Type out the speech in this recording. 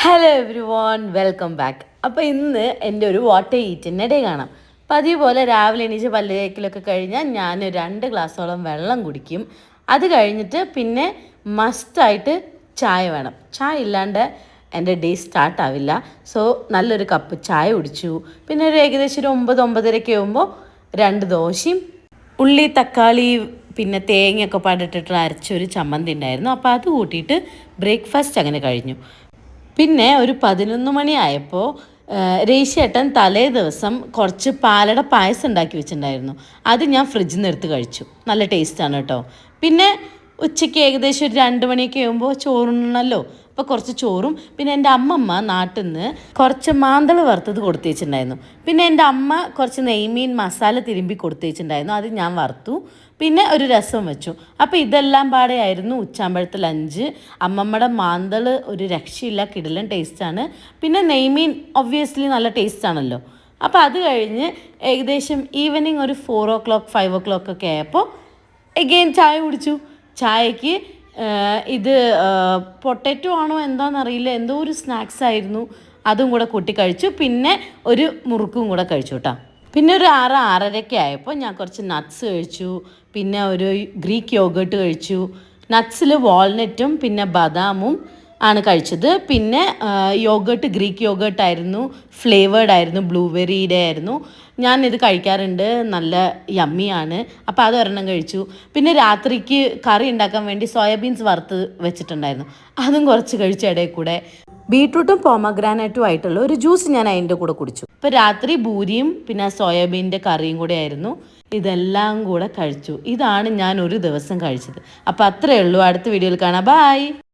Hello every one welcome back. അപ്പോൾ ഇന്ന് എൻ്റെ ഒരു വാട്ടർ ഈറ്റിൻ്റെ ഡേ കാണാം. പതിവ് പോലെ രാവിലെ എണീച്ച് പല്ല് തേക്കലൊക്കെ കഴിഞ്ഞാൽ ഞാൻ 2 ഗ്ലാസ്സോളം വെള്ളം കുടിക്കും. അത് കഴിഞ്ഞിട്ട് പിന്നെ മസ്റ്റായിട്ട് ചായ വേണം. ചായ ഇല്ലാണ്ട് എൻ്റെ ഡേ സ്റ്റാർട്ട് ആവില്ല. സോ നല്ലൊരു കപ്പ് ചായ കുടിച്ചു. പിന്നെ ഒരു ഏകദേശം ഒരു 9-9:30 ആകുമ്പോൾ 2 ദോശയും ഉള്ളി തക്കാളി പിന്നെ തേങ്ങയൊക്കെ പാടിട്ടിട്ട് അരച്ചൊരു ചമ്മന്തി ഉണ്ടായിരുന്നു. അപ്പോൾ അത് കൂട്ടിയിട്ട് ബ്രേക്ക്ഫാസ്റ്റ് അങ്ങനെ കഴിഞ്ഞു. പിന്നെ ഒരു 11 മണിയായപ്പോൾ രേശേട്ടൻ തലേ ദിവസം കുറച്ച് പാലട പായസം ഉണ്ടാക്കി വെച്ചിട്ടുണ്ടായിരുന്നു. അത് ഞാൻ ഫ്രിഡ്ജിൽ നിന്ന് എടുത്ത് കഴിച്ചു. നല്ല ടേസ്റ്റാണ് കേട്ടോ. പിന്നെ ഉച്ചയ്ക്ക് ഏകദേശം ഒരു 2 മണിയൊക്കെ ആകുമ്പോൾ ചോറുണ്ണണമല്ലോ. അപ്പോൾ കുറച്ച് ചോറും പിന്നെ എൻ്റെ അമ്മമ്മ നാട്ടിൽ നിന്ന് കുറച്ച് മാന്തൾ വറുത്തത് കൊടുത്തു വെച്ചിട്ടുണ്ടായിരുന്നു. പിന്നെ എൻ്റെ അമ്മ കുറച്ച് നെയ്മീൻ മസാല തിരുമ്പി കൊടുത്തു വെച്ചിട്ടുണ്ടായിരുന്നു. അത് ഞാൻ വറുത്തു. പിന്നെ ഒരു രസം വെച്ചു. അപ്പോൾ ഇതെല്ലാം പാടെയായിരുന്നു ഉച്ചാമ്പഴത്തെ ലഞ്ച്. അമ്മമ്മയുടെ മാന്തൾ ഒരു രക്ഷയില്ല, കിടിലൻ ടേസ്റ്റാണ്. പിന്നെ നെയ്മീൻ ഒബ്വിയസ്ലി നല്ല ടേസ്റ്റാണല്ലോ. അപ്പോൾ അത് കഴിഞ്ഞ് ഏകദേശം ഈവനിങ് ഒരു 4 o'clock 5 o'clock ഒക്കെ ആയപ്പോൾ എഗെയിൻ ചായ കുടിച്ചു. ചായക്ക് ഇത് പൊട്ടറ്റോ ആണോ എന്താണെന്നറിയില്ല, എന്തോ ഒരു സ്നാക്സ് ആയിരുന്നു. അതും കൂടെ കൂട്ടി കഴിച്ചു. പിന്നെ ഒരു മുറുക്കും കൂടെ കഴിച്ചു കേട്ടോ. പിന്നെ ഒരു 6-6:30 ആയപ്പോൾ ഞാൻ കുറച്ച് നട്ട്സ് കഴിച്ചു. പിന്നെ ഒരു ഗ്രീക്ക് യോഗേർട്ട് കഴിച്ചു. നട്ട്സിൽ വാൾനട്ടും പിന്നെ ബദാമും ആണ് കഴിച്ചത്. പിന്നെ യോഗേർട്ട് ഗ്രീക്ക് യോഗേർട്ട് ആയിരുന്നു, ഫ്ലേവേർഡ് ആയിരുന്നു, ബ്ലൂബെറിയുടെ ആയിരുന്നു. ഞാനിത് കഴിക്കാറുണ്ട്, നല്ല യമ്മിയാണ്. അപ്പോൾ അത് ഒരെണ്ണം കഴിച്ചു. പിന്നെ രാത്രിക്ക് കറി ഉണ്ടാക്കാൻ വേണ്ടി സോയാബീൻസ് വറുത്ത് വെച്ചിട്ടുണ്ടായിരുന്നു, അതും കുറച്ച് കഴിച്ച ഇടയിൽ കൂടെ ബീട്രൂട്ടും പോമഗ്രാനൈറ്റും ആയിട്ടുള്ള ഒരു ജ്യൂസ് ഞാൻ അതിൻ്റെ കൂടെ കുടിച്ചു. ഇപ്പോൾ രാത്രി പൂരിയും പിന്നെ സോയാബീൻ്റെ കറിയും കൂടെ ആയിരുന്നു. ഇതെല്ലാം കൂടെ കഴിച്ചു. ഇതാണ് ഞാൻ ഒരു ദിവസം കഴിച്ചത്. അപ്പോൾ അത്രയേ ഉള്ളൂ. അടുത്ത വീഡിയോയിൽ കാണാം. ബൈ.